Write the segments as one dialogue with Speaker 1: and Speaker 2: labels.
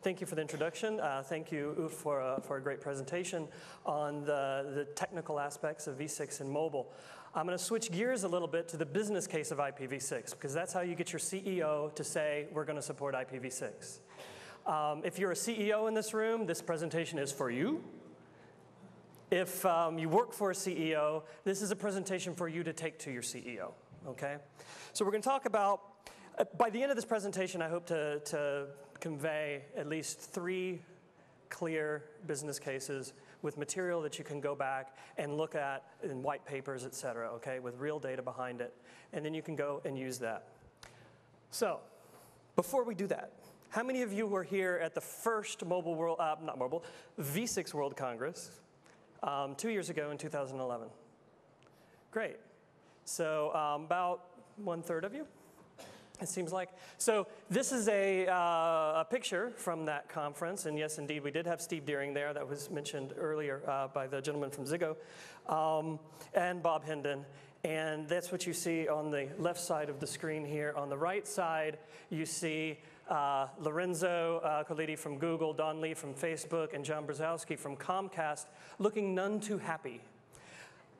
Speaker 1: Thank you for the introduction. Thank you, Uf, for a great presentation on the technical aspects of v6 and mobile. I'm going to switch gears a little bit to the business case of IPv6, because that's how you get your CEO to say, we're going to support IPv6. If you're a CEO in this room, this presentation is for you. If you work for a CEO, this is a presentation for you to take to your CEO, okay? So we're going to talk about, by the end of this presentation, I hope to convey at least 3 clear business cases with material that you can go back and look at in white papers, et cetera, okay, with real data behind it. And then you can go and use that. So before we do that, how many of you were here at the first mobile world, not mobile, v6 World Congress 2 years ago in 2011? Great. So about 1/3 of you, it seems like. So this is a picture from that conference. And yes, indeed, we did have Steve Deering there. That was mentioned earlier by the gentleman from Ziggo, and Bob Hendon. And that's what you see on the left side of the screen here. On the right side, you see Lorenzo Colletti from Google, Don Lee from Facebook, and John Brzezowski from Comcast looking none too happy,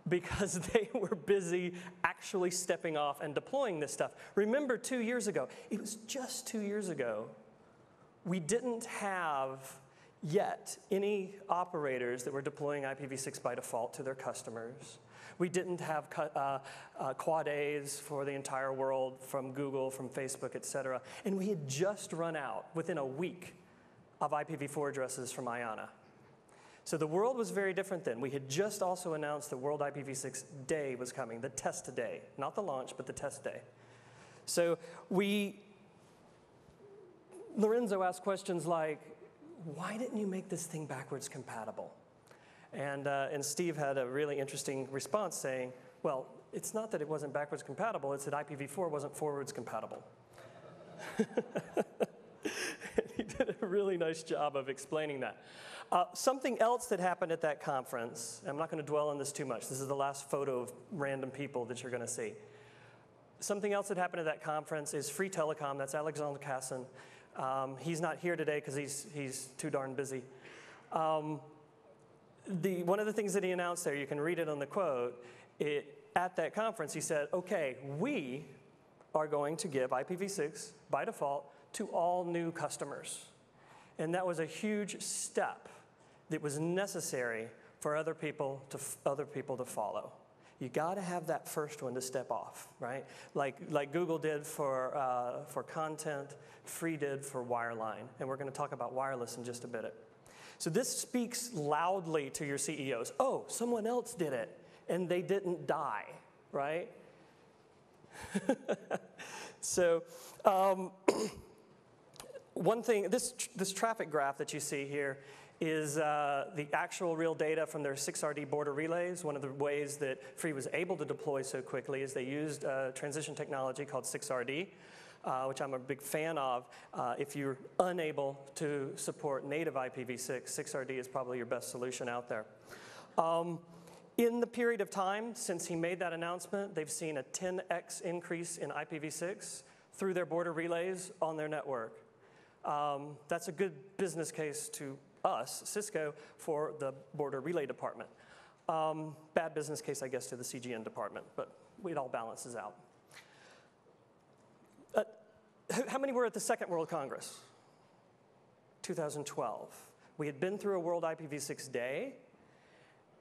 Speaker 1: because they were busy actually stepping off and deploying this stuff. Remember 2 years ago, it was just 2 years ago, we didn't have yet any operators that were deploying IPv6 by default to their customers. We didn't have Quad A's for the entire world from Google, from Facebook, et cetera. And we had just run out, within a week, of IPv4 addresses from IANA. So the world was very different then. We had just also announced the World IPv6 Day was coming, the test day. Not the launch, but the test day. So Lorenzo asked questions like, why didn't you make this thing backwards compatible? And Steve had a really interesting response saying, well, it's not that it wasn't backwards compatible, it's that IPv4 wasn't forwards compatible. He did a really nice job of explaining that. Something else that happened at that conference, I'm not going to dwell on this too much. This is the last photo of random people that you're going to see. Something else that happened at that conference is Free Telecom. That's Alexander Kassin. He's not here today because he's too darn busy. One of the things that he announced there, you can read it on the quote, at that conference he said, okay, we are going to give IPv6 by default to all new customers. And that was a huge step that was necessary for other people to follow. You got to have that first one to step off, right? Like Google did for content, Free did for wireline. And we're going to talk about wireless in just a bit. So this speaks loudly to your CEOs. Oh, someone else did it, and they didn't die, right? So one thing, this traffic graph that you see here is the actual real data from their 6RD border relays. One of the ways that Free was able to deploy so quickly is they used transition technology called 6RD. Which I'm a big fan of. If you're unable to support native IPv6, 6RD is probably your best solution out there. In the period of time since he made that announcement, they've seen a 10x increase in IPv6 through their border relays on their network. That's a good business case to us, Cisco, for the border relay department. Bad business case, I guess, to the CGN department, but it all balances out. How many were at the Second World Congress? 2012. We had been through a World IPv6 Day,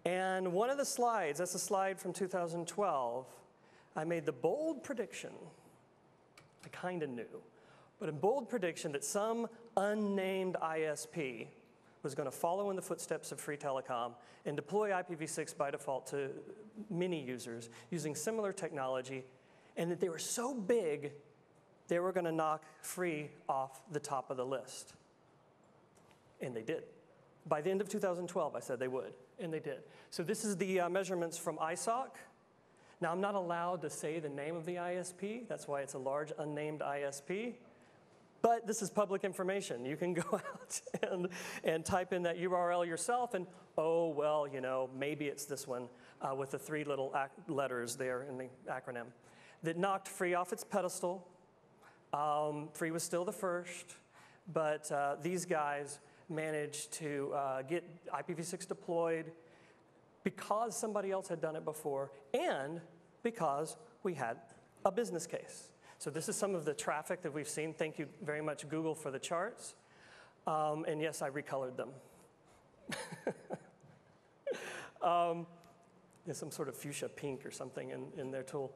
Speaker 1: and one of the slides, that's a slide from 2012, I made the bold prediction, I kind of knew, but a bold prediction that some unnamed ISP was going to follow in the footsteps of Free Telecom and deploy IPv6 by default to many users using similar technology, and that they were so big they were going to knock Free off the top of the list. And they did. By the end of 2012, I said they would, and they did. So this is the measurements from ISOC. Now, I'm not allowed to say the name of the ISP. That's why it's a large unnamed ISP. But this is public information. You can go out and type in that URL yourself, and oh, well, you know, maybe it's this one with the 3 little letters there in the acronym that knocked Free off its pedestal. Free was still the first. but these guys managed to get IPv6 deployed because somebody else had done it before and because we had a business case. So this is some of the traffic that we've seen. Thank you very much, Google, for the charts. And yes, I recolored them. There's some sort of fuchsia pink or something in their tool.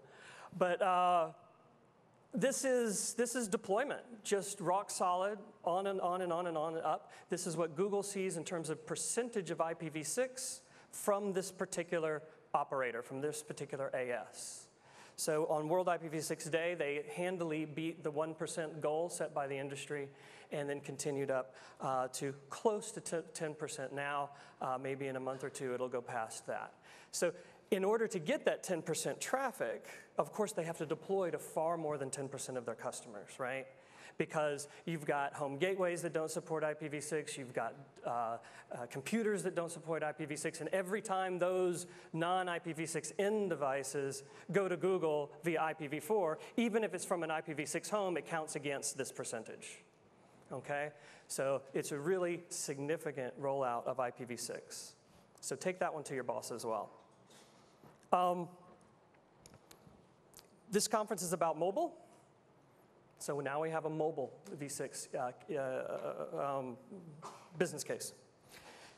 Speaker 1: But this is deployment, just rock solid, on and on and on and on and up. This is what Google sees in terms of percentage of IPv6 from this particular operator, from this particular AS. So on World IPv6 Day, they handily beat the 1% goal set by the industry and then continued up to close to 10% now. Maybe in a month or two, it'll go past that. So in order to get that 10% traffic, of course, they have to deploy to far more than 10% of their customers, right? Because you've got home gateways that don't support IPv6, you've got computers that don't support IPv6, and every time those non-IPv6 end devices go to Google via IPv4, even if it's from an IPv6 home, it counts against this percentage, okay? So it's a really significant rollout of IPv6. So take that one to your boss as well. This conference is about mobile. So now we have a mobile v6 business case.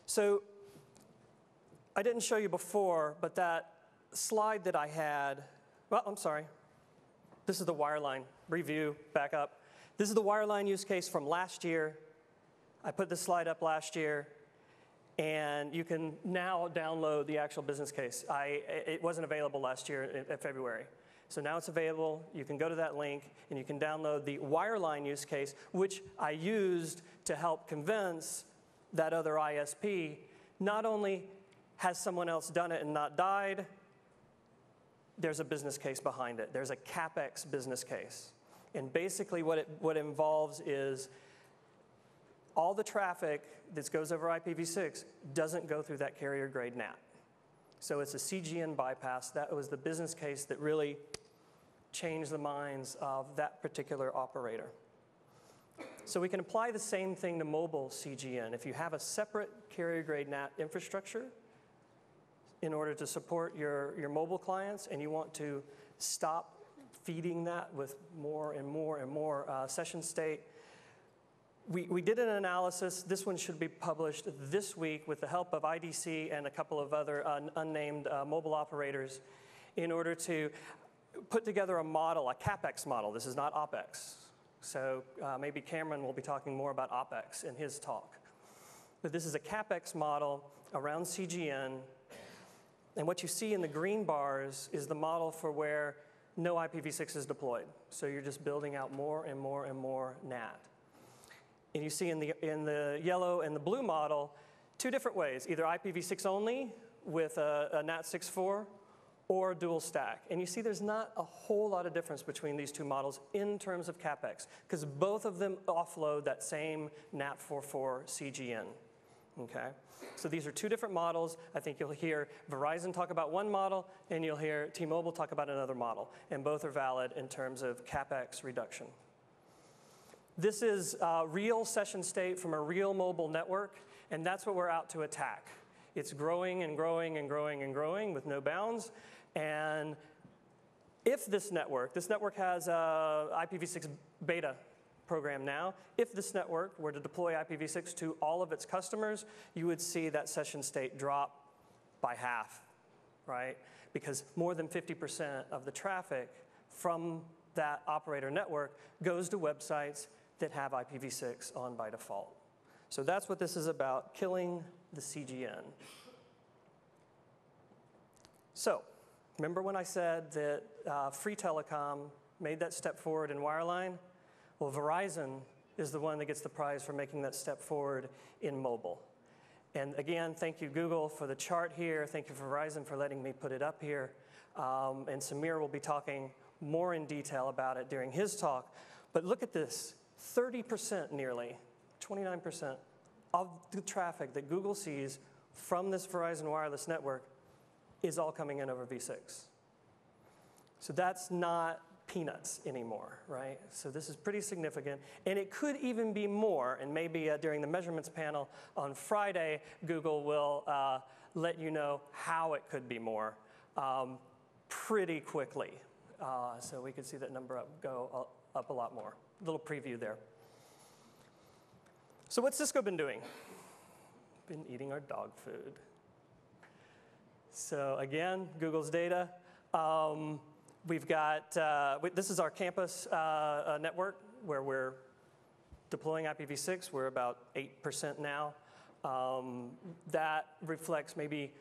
Speaker 1: So I didn't show you before, but that slide that I had, well, I'm sorry. This is the wireline review, back up. This is the wireline use case from last year. I put this slide up last year, and you can now download the actual business case. It wasn't available last year in February. So now it's available. You can go to that link, and you can download the wireline use case, which I used to help convince that other ISP. Not only has someone else done it and not died, there's a business case behind it. There's a CapEx business case. And basically what it involves is all the traffic that goes over IPv6 doesn't go through that carrier-grade NAT. So it's a CGN bypass. That was the business case that really changed the minds of that particular operator. So we can apply the same thing to mobile CGN. If you have a separate carrier-grade NAT infrastructure in order to support your mobile clients, and you want to stop feeding that with more and more and more session state, we did an analysis. This one should be published this week with the help of IDC and a couple of other unnamed mobile operators in order to put together a model, a CapEx model. This is not OpEx. So maybe Cameron will be talking more about OpEx in his talk. But this is a CapEx model around CGN. And what you see in the green bars is the model for where no IPv6 is deployed. So you're just building out more and more and more NAT. And you see in the yellow and the blue model, two different ways, either IPv6 only with a NAT 6.4 or dual stack. And you see there's not a whole lot of difference between these two models in terms of CapEx, because both of them offload that same NAT 4.4 CGN, okay? So these are two different models. I think you'll hear Verizon talk about one model, and you'll hear T-Mobile talk about another model, and both are valid in terms of CapEx reduction. This is real session state from a real mobile network, and that's what we're out to attack. It's growing and growing and growing and growing with no bounds. And if this network has a IPv6 beta program now, if this network were to deploy IPv6 to all of its customers, you would see that session state drop by half, right? Because more than 50% of the traffic from that operator network goes to websites that have IPv6 on by default. So that's what this is about, killing the CGN. So, remember when I said that Free Telecom made that step forward in wireline? Well, Verizon is the one that gets the prize for making that step forward in mobile. And again, thank you, Google, for the chart here. Thank you, Verizon, for letting me put it up here. And Samir will be talking more in detail about it during his talk. But look at this. 30% nearly, 29% of the traffic that Google sees from this Verizon wireless network is all coming in over V6. So that's not peanuts anymore, right? So this is pretty significant, and it could even be more, and maybe during the measurements panel on Friday, Google will let you know how it could be more pretty quickly. So we could see that number go up a lot more. A little preview there. So what's Cisco been doing? Been eating our dog food. So again, Google's data. We've got, this is our campus network where we're deploying IPv6. We're about 8% now. That reflects maybe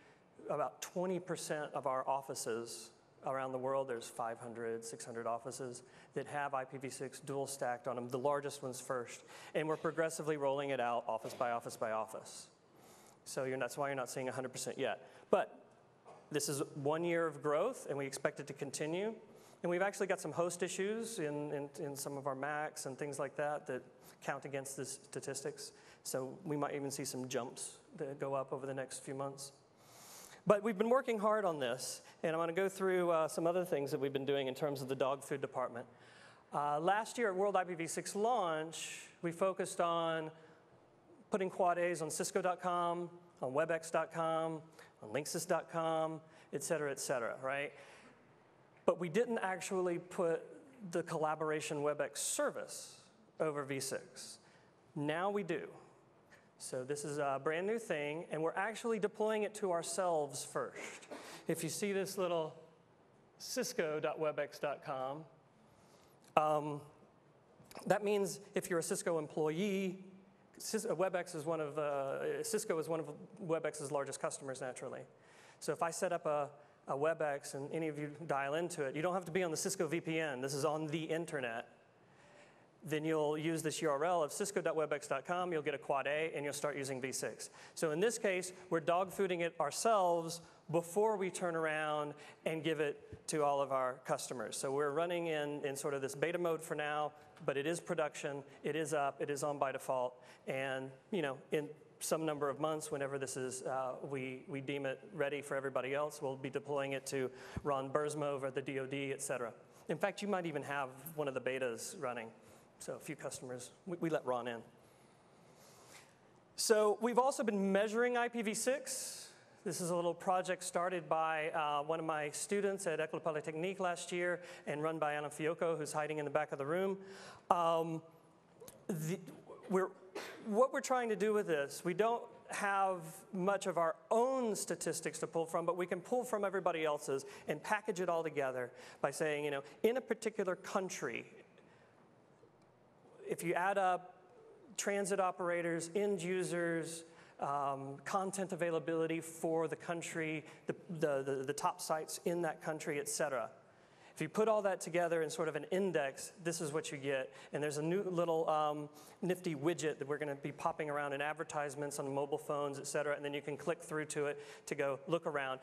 Speaker 1: about 20% of our offices around the world. There's 500, 600 offices that have IPv6 dual stacked on them, the largest ones first. And we're progressively rolling it out office by office by office. So that's why you're not seeing 100% yet. But this is 1 year of growth, and we expect it to continue. And we've actually got some host issues in some of our Macs and things like that that count against the statistics. So we might even see some jumps that go up over the next few months. But we've been working hard on this, and I'm going to go through some other things that we've been doing in terms of the dog food department. Last year at World IPv6 launch, we focused on putting quad A's on Cisco.com, on WebEx.com, on Linksys.com, et cetera, right? But we didn't actually put the collaboration WebEx service over v6. Now we do. So this is a brand new thing, and we're actually deploying it to ourselves first. If you see this little cisco.webex.com, that means if you're a Cisco employee, WebEx is Cisco is one of WebEx's largest customers, naturally. So if I set up a WebEx and any of you dial into it, you don't have to be on the Cisco VPN. This is on the internet. Then you'll use this URL of cisco.webex.com, you'll get a quad A, and you'll start using v6. So in this case, we're dog fooding it ourselves before we turn around and give it to all of our customers. So we're running in sort of this beta mode for now, but it is production, it is up, it is on by default, and in some number of months, whenever this is, we deem it ready for everybody else, we'll be deploying it to Ron Burzma over the DoD, et cetera. In fact, you might even have one of the betas running. So a few customers, we let Ron in. So we've also been measuring IPv6. This is a little project started by one of my students at École Polytechnique last year and run by Alan Fiocco, who's hiding in the back of the room. What we're trying to do with this, we don't have much of our own statistics to pull from, but we can pull from everybody else's and package it all together by saying, in a particular country, if you add up transit operators, end users, content availability for the country, the top sites in that country, et cetera. If you put all that together in sort of an index, this is what you get. And there's a new little nifty widget that we're going to be popping around in advertisements on mobile phones, et cetera, and then you can click through to it to go look around.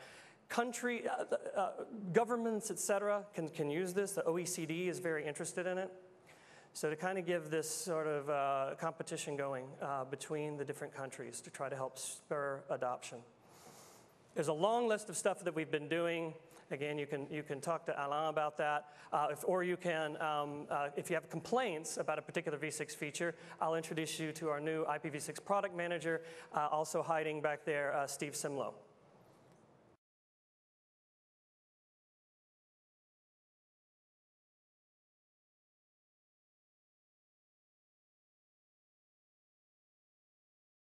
Speaker 1: Country, governments, et cetera, can use this. The OECD is very interested in it. So to kind of give this sort of competition going between the different countries to try to help spur adoption. There's a long list of stuff that we've been doing. Again, you can talk to Alain about that, or you can, if you have complaints about a particular v6 feature, I'll introduce you to our new IPv6 product manager, also hiding back there, Steve Simlow.